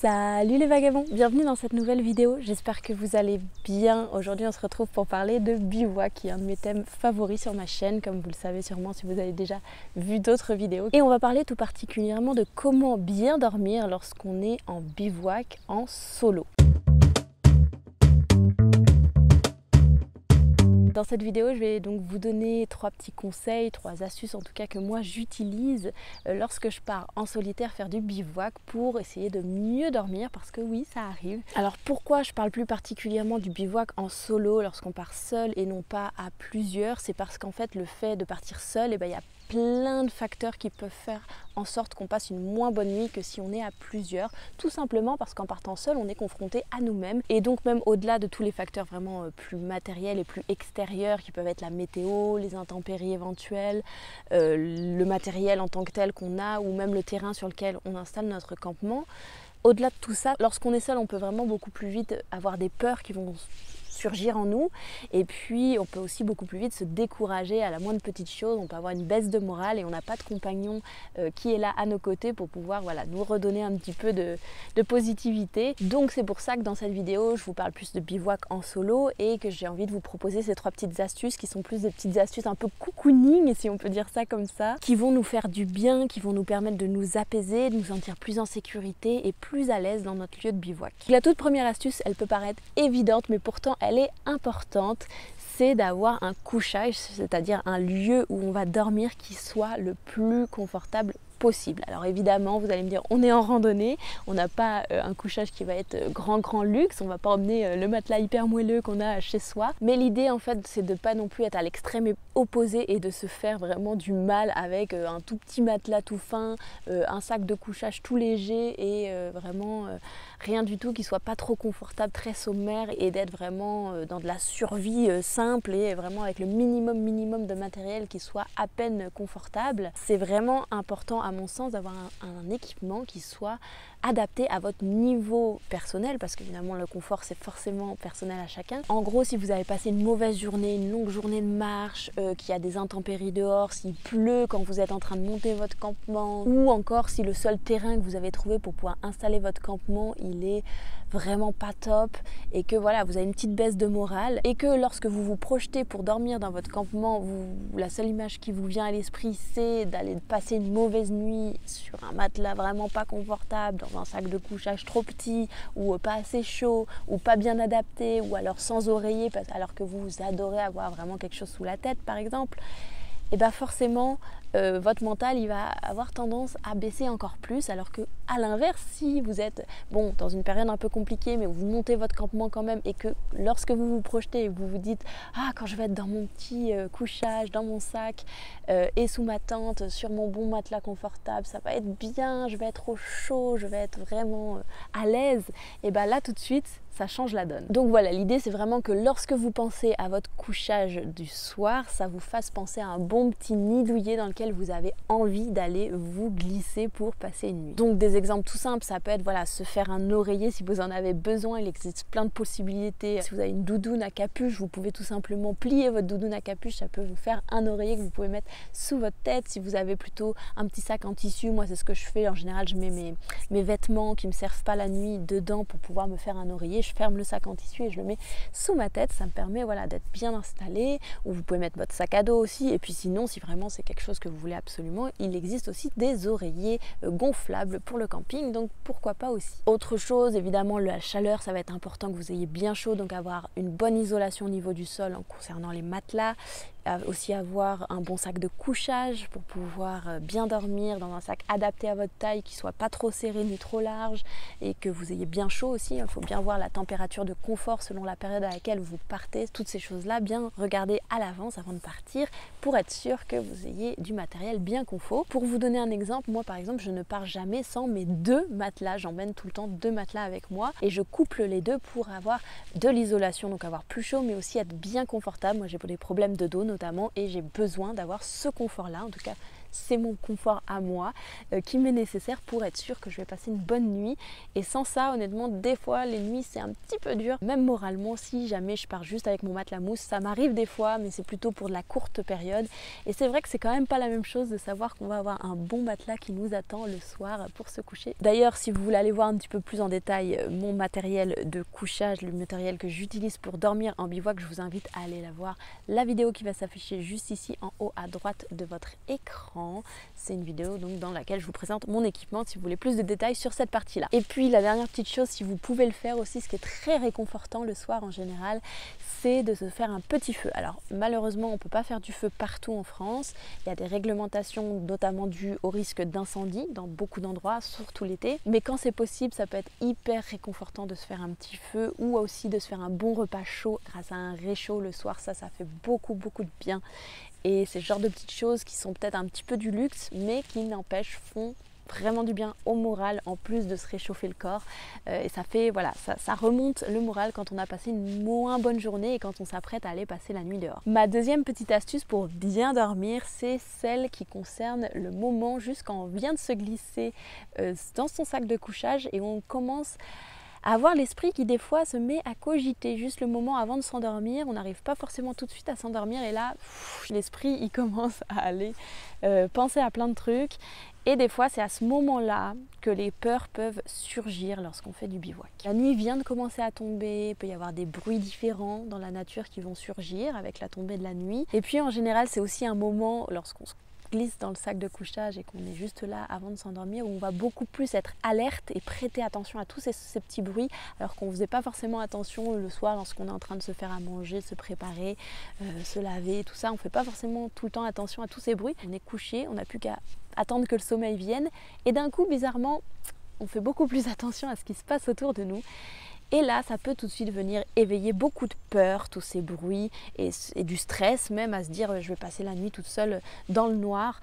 Salut les vagabonds, bienvenue dans cette nouvelle vidéo, j'espère que vous allez bien. Aujourd'hui on se retrouve pour parler de bivouac qui est un de mes thèmes favoris sur ma chaîne, comme vous le savez sûrement si vous avez déjà vu d'autres vidéos. Et on va parler tout particulièrement de comment bien dormir lorsqu'on est en bivouac en solo. Dans cette vidéo, je vais donc vous donner 3 petits conseils, 3 astuces en tout cas que moi j'utilise lorsque je pars en solitaire faire du bivouac pour essayer de mieux dormir parce que oui, ça arrive. Alors pourquoi je parle plus particulièrement du bivouac en solo lorsqu'on part seul et non pas à plusieurs? C'est parce qu'en fait le fait de partir seul, il y a plein de facteurs qui peuvent faire en sorte qu'on passe une moins bonne nuit que si on est à plusieurs, tout simplement parce qu'en partant seul on est confronté à nous-mêmes et donc même au-delà de tous les facteurs vraiment plus matériels et plus extérieurs qui peuvent être la météo, les intempéries éventuelles, le matériel en tant que tel qu'on a ou même le terrain sur lequel on installe notre campement. Au-delà de tout ça, lorsqu'on est seul on peut vraiment beaucoup plus vite avoir des peurs qui vont surgir en nous et puis on peut aussi beaucoup plus vite se décourager à la moindre petite chose, on peut avoir une baisse de morale et on n'a pas de compagnon qui est là à nos côtés pour pouvoir nous redonner un petit peu de positivité. Donc c'est pour ça que dans cette vidéo je vous parle plus de bivouac en solo et que j'ai envie de vous proposer ces 3 petites astuces qui sont plus des petites astuces un peu cocooning si on peut dire ça comme ça, qui vont nous faire du bien, qui vont nous permettre de nous apaiser, de nous sentir plus en sécurité et plus à l'aise dans notre lieu de bivouac. La toute première astuce, elle peut paraître évidente mais pourtant elle est importante, c'est d'avoir un couchage, c'est-à-dire un lieu où on va dormir qui soit le plus confortable possible. Alors évidemment, vous allez me dire, on est en randonnée, on n'a pas un couchage qui va être grand luxe, on va pas emmener le matelas hyper moelleux qu'on a chez soi, mais l'idée en fait c'est de pas non plus être à l'extrême opposé et de se faire vraiment du mal avec un tout petit matelas tout fin, un sac de couchage tout léger et vraiment rien du tout qui soit pas trop confortable, très sommaire et d'être vraiment dans de la survie simple et vraiment avec le minimum de matériel qui soit à peine confortable. C'est vraiment important à mon sens d'avoir un équipement qui soit adapté à votre niveau personnel parce qu'évidemment le confort c'est forcément personnel à chacun. En gros, si vous avez passé une mauvaise journée, une longue journée de marche, qu'il y a des intempéries dehors, s'il pleut quand vous êtes en train de monter votre campement ou encore si le seul terrain que vous avez trouvé pour pouvoir installer votre campement il est vraiment pas top et que voilà vous avez une petite baisse de morale et que lorsque vous vous projetez pour dormir dans votre campement, la seule image qui vous vient à l'esprit c'est d'aller passer une mauvaise nuit sur un matelas vraiment pas confortable, dans un sac de couchage trop petit ou pas assez chaud ou pas bien adapté ou alors sans oreiller alors que vous adorez avoir vraiment quelque chose sous la tête par exemple, et forcément votre mental il va avoir tendance à baisser encore plus, alors que à l'inverse, si vous êtes dans une période un peu compliquée mais vous montez votre campement quand même et que lorsque vous vous projetez vous vous dites quand je vais être dans mon petit couchage, dans mon sac et sous ma tente, sur mon bon matelas confortable, ça va être bien, je vais être au chaud, je vais être vraiment à l'aise, et là tout de suite ça change la donne. Donc voilà, l'idée c'est vraiment que lorsque vous pensez à votre couchage du soir, ça vous fasse penser à un bon petit nid douillet dans lequel vous avez envie d'aller vous glisser pour passer une nuit. Donc des exemples tout simples, ça peut être se faire un oreiller si vous en avez besoin, il existe plein de possibilités. Si vous avez une doudoune à capuche, vous pouvez tout simplement plier votre doudoune à capuche, ça peut vous faire un oreiller que vous pouvez mettre sous votre tête. Si vous avez plutôt un petit sac en tissu, moi c'est ce que je fais, en général je mets mes vêtements qui ne me servent pas la nuit dedans pour pouvoir me faire un oreiller, je ferme le sac en tissu et je le mets sous ma tête, ça me permet d'être bien installé. Ou vous pouvez mettre votre sac à dos aussi, et puis sinon si vraiment c'est quelque chose que vous voulez absolument, il existe aussi des oreillers gonflables pour le camping, donc pourquoi pas aussi. Autre chose, évidemment la chaleur, ça va être important que vous ayez bien chaud, donc avoir une bonne isolation au niveau du sol en concernant les matelas, aussi avoir un bon sac de couchage pour pouvoir bien dormir dans un sac adapté à votre taille, qui soit pas trop serré ni trop large et que vous ayez bien chaud aussi. Il faut bien voir la température de confort selon la période à laquelle vous partez. Toutes ces choses là, bien regarder à l'avance avant de partir pour être sûr que vous ayez du matériel bien confort. Pour vous donner un exemple, moi par exemple je ne pars jamais sans mes 2 matelas, j'emmène tout le temps 2 matelas avec moi et je couple les deux pour avoir de l'isolation, donc avoir plus chaud mais aussi être bien confortable. Moi j'ai des problèmes de dos notamment et j'ai besoin d'avoir ce confort là, en tout cas c'est mon confort à moi qui m'est nécessaire pour être sûr que je vais passer une bonne nuit. Et sans ça, honnêtement, des fois les nuits c'est un petit peu dur, même moralement. Si jamais je pars juste avec mon matelas mousse, ça m'arrive des fois, mais c'est plutôt pour de la courte période. Et c'est vrai que c'est quand même pas la même chose de savoir qu'on va avoir un bon matelas qui nous attend le soir pour se coucher. D'ailleurs, si vous voulez aller voir un petit peu plus en détail mon matériel de couchage, le matériel que j'utilise pour dormir en bivouac, je vous invite à aller la voir. La vidéo qui va s'afficher juste ici en haut à droite de votre écran, c'est une vidéo donc dans laquelle je vous présente mon équipement si vous voulez plus de détails sur cette partie là. Et puis la dernière petite chose, si vous pouvez le faire aussi, ce qui est très réconfortant le soir en général, c'est de se faire un petit feu. Alors malheureusement on ne peut pas faire du feu partout en France, il y a des réglementations notamment dues au risque d'incendie dans beaucoup d'endroits, surtout l'été, mais quand c'est possible ça peut être hyper réconfortant de se faire un petit feu ou aussi de se faire un bon repas chaud grâce à un réchaud le soir. Ça fait beaucoup de bien. Et c'est ce genre de petites choses qui sont peut-être un petit peu du luxe, mais qui n'empêchent font vraiment du bien au moral en plus de se réchauffer le corps. Et ça fait, voilà, ça remonte le moral quand on a passé une moins bonne journée et quand on s'apprête à aller passer la nuit dehors. Ma deuxième petite astuce pour bien dormir, c'est celle qui concerne le moment juste quand on vient de se glisser dans son sac de couchage et on commence à avoir l'esprit qui des fois se met à cogiter juste le moment avant de s'endormir. On n'arrive pas forcément tout de suite à s'endormir et là l'esprit il commence à aller penser à plein de trucs. Et des fois c'est à ce moment-là que les peurs peuvent surgir lorsqu'on fait du bivouac. La nuit vient de commencer à tomber, il peut y avoir des bruits différents dans la nature qui vont surgir avec la tombée de la nuit. Et puis en général c'est aussi un moment lorsqu'on se glisse dans le sac de couchage et qu'on est juste là avant de s'endormir où on va beaucoup plus être alerte et prêter attention à tous ces petits bruits alors qu'on ne faisait pas forcément attention le soir lorsqu'on est en train de se faire à manger, se préparer, se laver, tout ça. On ne fait pas forcément tout le temps attention à tous ces bruits. On est couché, on n'a plus qu'à attendre que le sommeil vienne et d'un coup bizarrement on fait beaucoup plus attention à ce qui se passe autour de nous. Et là, ça peut tout de suite venir éveiller beaucoup de peur, tous ces bruits et du stress même à se dire je vais passer la nuit toute seule dans le noir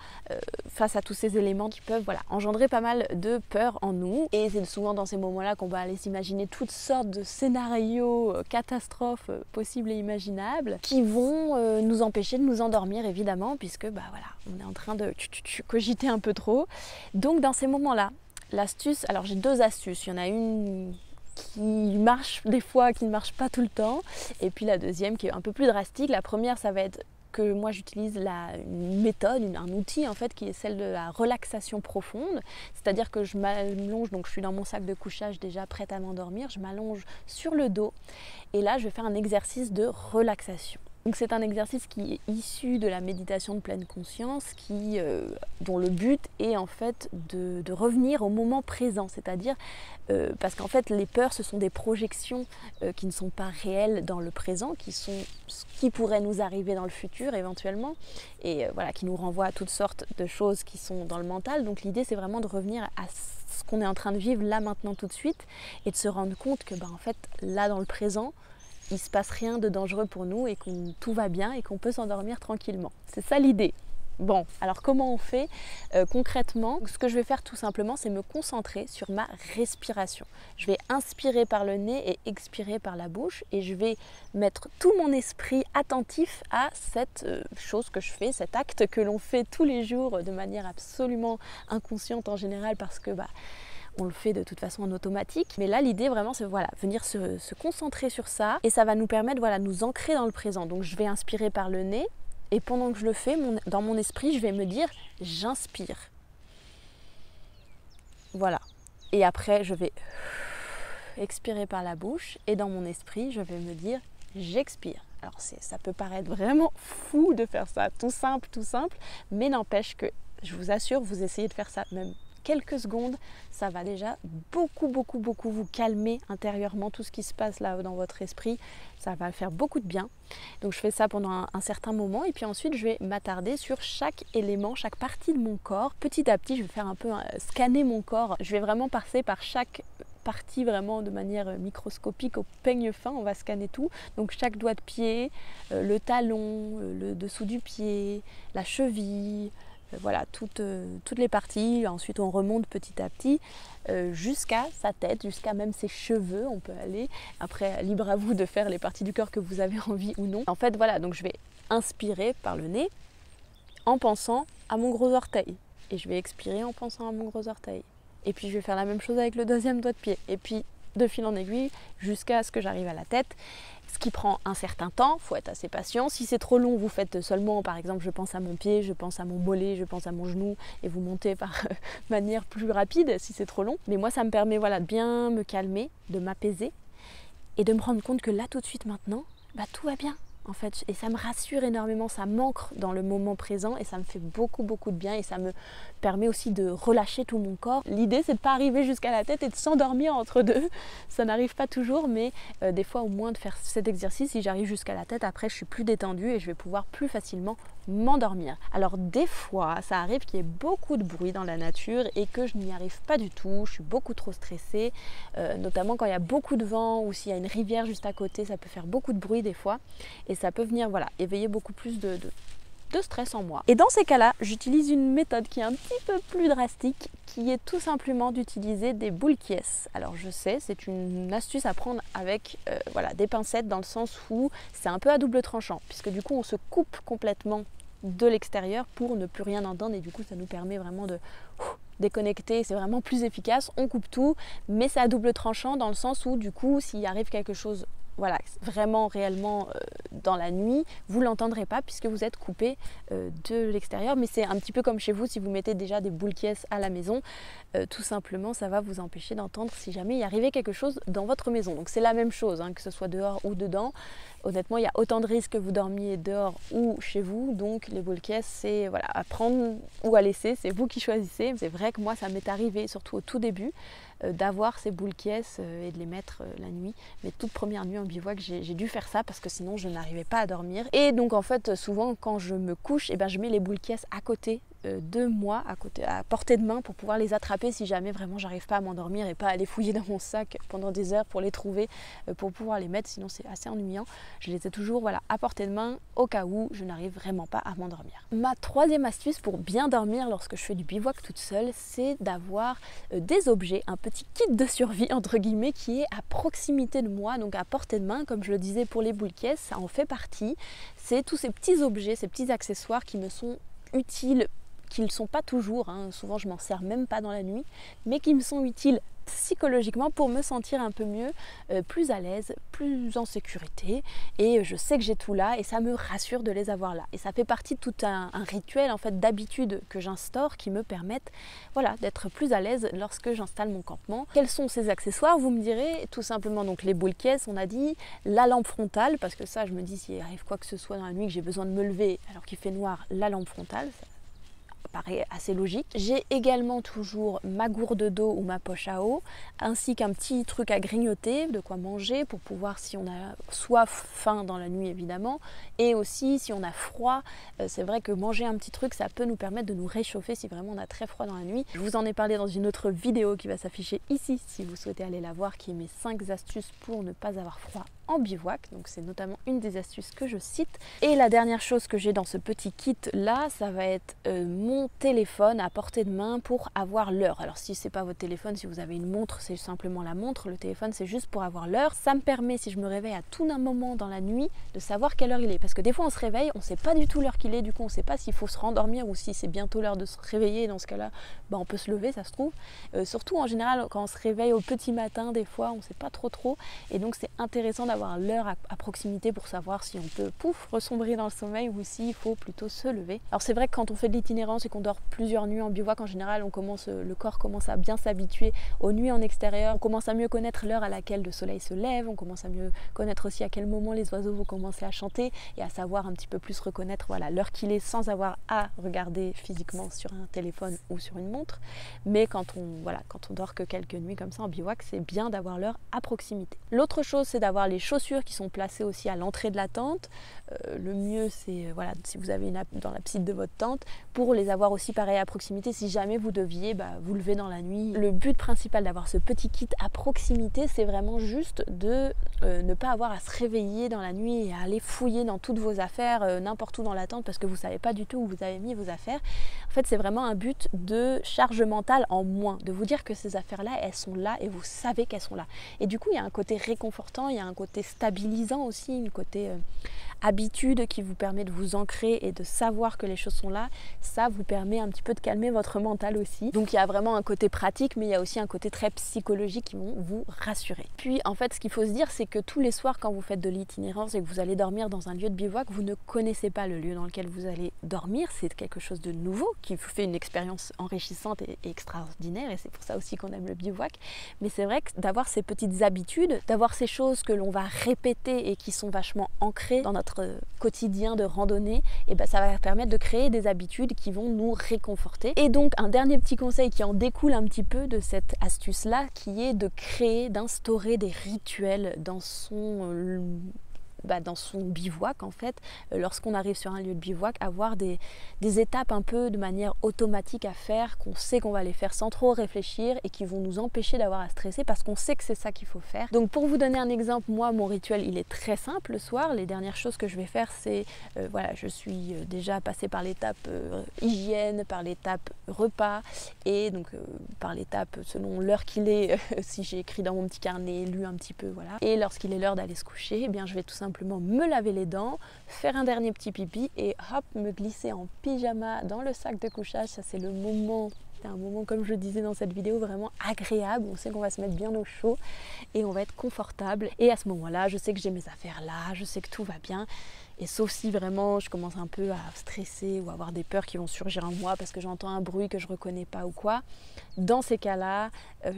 face à tous ces éléments qui peuvent engendrer pas mal de peur en nous. Et c'est souvent dans ces moments-là qu'on va aller s'imaginer toutes sortes de scénarios, catastrophes possibles et imaginables qui vont nous empêcher de nous endormir évidemment puisque on est en train de cogiter un peu trop. Donc dans ces moments-là, l'astuce, alors j'ai deux astuces, il y en a une qui marche des fois, qui ne marche pas tout le temps. Et puis la deuxième qui est un peu plus drastique. La première, ça va être que moi j'utilise une méthode, un outil en fait qui est celle de la relaxation profonde. C'est-à-dire que je m'allonge, donc je suis dans mon sac de couchage déjà prête à m'endormir, je m'allonge sur le dos et là je vais faire un exercice de relaxation. Donc c'est un exercice qui est issu de la méditation de pleine conscience dont le but est en fait de revenir au moment présent, c'est-à-dire parce qu'en fait les peurs ce sont des projections qui ne sont pas réelles dans le présent, qui sont ce qui pourrait nous arriver dans le futur éventuellement et qui nous renvoient à toutes sortes de choses qui sont dans le mental. Donc l'idée c'est vraiment de revenir à ce qu'on est en train de vivre là maintenant tout de suite et de se rendre compte que en fait là dans le présent il ne se passe rien de dangereux pour nous et que tout va bien et qu'on peut s'endormir tranquillement. C'est ça l'idée. Bon, alors comment on fait concrètement? Ce que je vais faire tout simplement, c'est me concentrer sur ma respiration. Je vais inspirer par le nez et expirer par la bouche et je vais mettre tout mon esprit attentif à cette chose que je fais, cet acte que l'on fait tous les jours de manière absolument inconsciente en général parce que on le fait de toute façon en automatique. Mais là, l'idée vraiment, c'est venir se concentrer sur ça et ça va nous permettre de nous ancrer dans le présent. Donc je vais inspirer par le nez et pendant que je le fais, dans mon esprit, je vais me dire j'inspire. Voilà. Et après, je vais expirer par la bouche et dans mon esprit, je vais me dire j'expire. Alors ça peut paraître vraiment fou de faire ça, tout simple, mais n'empêche que je vous assure, vous essayez de faire ça même quelques secondes, ça va déjà beaucoup vous calmer intérieurement tout ce qui se passe là dans votre esprit, ça va faire beaucoup de bien. Donc je fais ça pendant un certain moment et puis ensuite je vais m'attarder sur chaque élément, chaque partie de mon corps. Petit à petit, je vais faire un peu scanner mon corps, je vais vraiment passer par chaque partie vraiment de manière microscopique au peigne fin, on va scanner tout. Donc chaque doigt de pied, le talon, le dessous du pied, la cheville, voilà, toutes les parties. Ensuite on remonte petit à petit jusqu'à sa tête, jusqu'à même ses cheveux, on peut aller. Après, libre à vous de faire les parties du corps que vous avez envie ou non. En fait voilà, donc je vais inspirer par le nez. en pensant à mon gros orteil. Et je vais expirer en pensant à mon gros orteil. Et puis je vais faire la même chose avec le deuxième doigt de pied. Et puis de fil en aiguille jusqu'à ce que j'arrive à la tête. Ce qui prend un certain temps, il faut être assez patient. Si c'est trop long, vous faites seulement, par exemple, je pense à mon pied, je pense à mon mollet, je pense à mon genou, et vous montez par manière plus rapide si c'est trop long. Mais moi, ça me permet de bien me calmer, de m'apaiser, et de me rendre compte que là, tout de suite, maintenant, tout va bien. En fait, et ça me rassure énormément, ça m'ancre dans le moment présent et ça me fait beaucoup de bien et ça me permet aussi de relâcher tout mon corps. L'idée c'est de pas arriver jusqu'à la tête et de s'endormir entre deux, ça n'arrive pas toujours, mais des fois au moins de faire cet exercice, si j'arrive jusqu'à la tête, après je suis plus détendue et je vais pouvoir plus facilement m'endormir. Alors des fois ça arrive qu'il y ait beaucoup de bruit dans la nature et que je n'y arrive pas du tout, je suis beaucoup trop stressée, notamment quand il y a beaucoup de vent ou s'il y a une rivière juste à côté, ça peut faire beaucoup de bruit des fois. Et ça peut venir éveiller beaucoup plus de stress en moi. Et dans ces cas-là, j'utilise une méthode qui est un petit peu plus drastique, qui est tout simplement d'utiliser des boules qui ess. Alors je sais, c'est une astuce à prendre avec des pincettes, dans le sens où c'est un peu à double tranchant, puisque du coup on se coupe complètement de l'extérieur pour ne plus rien entendre et du coup ça nous permet vraiment de déconnecter, c'est vraiment plus efficace, on coupe tout, mais c'est à double tranchant dans le sens où du coup s'il arrive quelque chose vraiment réellement dans la nuit, vous ne l'entendrez pas puisque vous êtes coupé de l'extérieur, mais c'est un petit peu comme chez vous si vous mettez déjà des boules qui ess à la maison, tout simplement ça va vous empêcher d'entendre si jamais il arrivait quelque chose dans votre maison. Donc c'est la même chose, que ce soit dehors ou dedans. Honnêtement, il y a autant de risques que vous dormiez dehors ou chez vous, donc les boules qui ess, c'est à prendre ou à laisser, c'est vous qui choisissez. C'est vrai que moi ça m'est arrivé, surtout au tout début, d'avoir ces boules qui ess et de les mettre la nuit. Mes toutes premières nuits en bivouac, j'ai dû faire ça parce que sinon je n'arrivais pas à dormir. Et donc en fait, souvent quand je me couche, je mets les boules qui ess à côté de moi, à portée de main, pour pouvoir les attraper si jamais vraiment j'arrive pas à m'endormir et pas aller fouiller dans mon sac pendant des heures pour les trouver, pour pouvoir les mettre, sinon c'est assez ennuyant. Je les ai toujours à portée de main au cas où je n'arrive vraiment pas à m'endormir. Ma troisième astuce pour bien dormir lorsque je fais du bivouac toute seule, c'est d'avoir des objets, un petit kit de survie entre guillemets qui est à proximité de moi, donc à portée de main, comme je le disais pour les boules qui ess, ça en fait partie. C'est tous ces petits objets, ces petits accessoires qui me sont utiles, qui ne le sont pas toujours, souvent je m'en sers même pas dans la nuit, mais qui me sont utiles psychologiquement pour me sentir un peu mieux, plus à l'aise, plus en sécurité, et je sais que j'ai tout là et ça me rassure de les avoir là. Et ça fait partie de tout un rituel en fait d'habitude que j'instaure qui me permettent d'être plus à l'aise lorsque j'installe mon campement. Quels sont ces accessoires, vous me direz? Tout simplement donc les boules qui ess, on a dit, la lampe frontale, parce que ça je me dis s'il arrive quoi que ce soit dans la nuit que j'ai besoin de me lever alors qu'il fait noir, la lampe frontale, ça paraît assez logique. J'ai également toujours ma gourde d'eau ou ma poche à eau, ainsi qu'un petit truc à grignoter, de quoi manger pour pouvoir, si on a soif, faim dans la nuit évidemment, et aussi si on a froid, c'est vrai que manger un petit truc ça peut nous permettre de nous réchauffer si vraiment on a très froid dans la nuit. Je vous en ai parlé dans une autre vidéo qui va s'afficher ici si vous souhaitez aller la voir, qui est mes 5 astuces pour ne pas avoir froid en bivouac, donc c'est notamment une des astuces que je cite. Et la dernière chose que j'ai dans ce petit kit là, ça va être mon téléphone à portée de main pour avoir l'heure. Alors si c'est pas votre téléphone, si vous avez une montre, c'est simplement la montre, le téléphone c'est juste pour avoir l'heure. Ça me permet, si je me réveille à tout un moment dans la nuit, de savoir quelle heure il est, parce que des fois on se réveille, on sait pas du tout l'heure qu'il est, du coup on sait pas s'il faut se rendormir ou si c'est bientôt l'heure de se réveiller. Dans ce cas là, on peut se lever, ça se trouve, surtout en général quand on se réveille au petit matin, des fois on sait pas trop, et donc c'est intéressant d'avoir l'heure à proximité pour savoir si on peut ressombrir dans le sommeil ou s'il faut plutôt se lever. Alors c'est vrai que quand on fait de l'itinérance et qu'on dort plusieurs nuits en bivouac, en général le corps commence à bien s'habituer aux nuits en extérieur, on commence à mieux connaître l'heure à laquelle le soleil se lève, on commence à mieux connaître aussi à quel moment les oiseaux vont commencer à chanter et à savoir un petit peu plus reconnaître l'heure qu'il est sans avoir à regarder physiquement sur un téléphone ou sur une montre. Mais quand on dort que quelques nuits comme ça en bivouac, c'est bien d'avoir l'heure à proximité. L'autre chose, c'est d'avoir les chaussures qui sont placées aussi à l'entrée de la tente. Le mieux c'est si vous avez une dans l'abside de votre tente, pour les avoir aussi pareil à proximité si jamais vous deviez vous lever dans la nuit. Le but principal d'avoir ce petit kit à proximité, c'est vraiment juste de ne pas avoir à se réveiller dans la nuit et à aller fouiller dans toutes vos affaires n'importe où dans la tente parce que vous savez pas du tout où vous avez mis vos affaires. En fait c'est vraiment un but de charge mentale en moins, de vous dire que ces affaires là elles sont là et vous savez qu'elles sont là, et du coup il y a un côté réconfortant, il y a un côté stabilisant aussi, un côté habitude qui vous permet de vous ancrer et de savoir que les choses sont là, ça vous permet un petit peu de calmer votre mental aussi. Donc il y a vraiment un côté pratique, mais il y a aussi un côté très psychologique qui vont vous rassurer. Puis en fait, ce qu'il faut se dire, c'est que tous les soirs quand vous faites de l'itinérance et que vous allez dormir dans un lieu de bivouac, vous ne connaissez pas le lieu dans lequel vous allez dormir, c'est quelque chose de nouveau qui vous fait une expérience enrichissante et extraordinaire, et c'est pour ça aussi qu'on aime le bivouac. Mais c'est vrai que d'avoir ces petites habitudes, d'avoir ces choses que l'on va répéter et qui sont vachement ancrées dans notre quotidien de randonnée, et ben ça va permettre de créer des habitudes qui vont nous réconforter. Et donc un dernier petit conseil qui en découle un petit peu de cette astuce là, qui est de créer, d'instaurer des rituels dans son bivouac en fait. Lorsqu'on arrive sur un lieu de bivouac, avoir des étapes un peu de manière automatique à faire, qu'on sait qu'on va les faire sans trop réfléchir et qui vont nous empêcher d'avoir à stresser parce qu'on sait que c'est ça qu'il faut faire. Donc pour vous donner un exemple, moi mon rituel il est très simple le soir. Les dernières choses que je vais faire c'est, voilà, je suis déjà passée par l'étape hygiène, par l'étape repas et donc par l'étape selon l'heure qu'il est, si j'ai écrit dans mon petit carnet, lu un petit peu, voilà. Et lorsqu'il est l'heure d'aller se coucher, eh bien je vais tout simplement me laver les dents, faire un dernier petit pipi et hop, me glisser en pyjama dans le sac de couchage. Ça c'est le moment, c'est un moment comme je le disais dans cette vidéo vraiment agréable, on sait qu'on va se mettre bien au chaud et on va être confortable, et à ce moment là je sais que j'ai mes affaires là, je sais que tout va bien. Et sauf si vraiment je commence un peu à stresser ou à avoir des peurs qui vont surgir en moi parce que j'entends un bruit que je ne reconnais pas ou quoi, dans ces cas-là,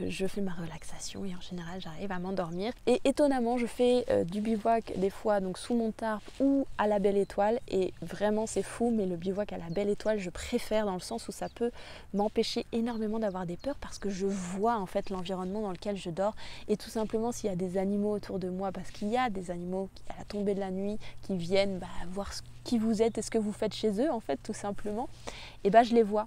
je fais ma relaxation et en général j'arrive à m'endormir. Et étonnamment, je fais du bivouac des fois donc sous mon tarp ou à la Belle Étoile, et vraiment c'est fou, mais le bivouac à la Belle Étoile je préfère dans le sens où ça peut m'empêcher énormément d'avoir des peurs parce que je vois en fait l'environnement dans lequel je dors, et tout simplement s'il y a des animaux autour de moi, parce qu'il y a des animaux à la tombée de la nuit qui viennent voir qui vous êtes et ce que vous faites chez eux en fait tout simplement, et je les vois.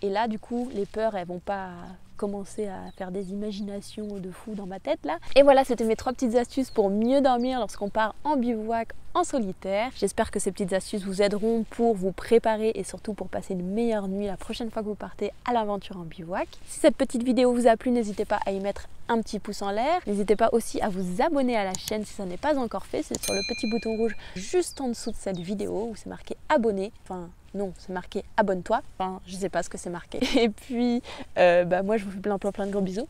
Et là du coup les peurs elles vont pas commencer à faire des imaginations de fou dans ma tête là. Et voilà, c'était mes 3 petites astuces pour mieux dormir lorsqu'on part en bivouac en solitaire. J'espère que ces petites astuces vous aideront pour vous préparer et surtout pour passer une meilleure nuit la prochaine fois que vous partez à l'aventure en bivouac. Si cette petite vidéo vous a plu, n'hésitez pas à y mettre un petit pouce en l'air. N'hésitez pas aussi à vous abonner à la chaîne si ça n'est pas encore fait. C'est sur le petit bouton rouge juste en dessous de cette vidéo où c'est marqué abonner. Enfin non, c'est marqué abonne-toi. Enfin, je sais pas ce que c'est marqué. Et puis, moi je vous fais plein de gros bisous.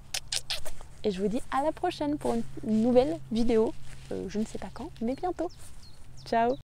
Et je vous dis à la prochaine pour une nouvelle vidéo. Je ne sais pas quand, mais bientôt. Ciao!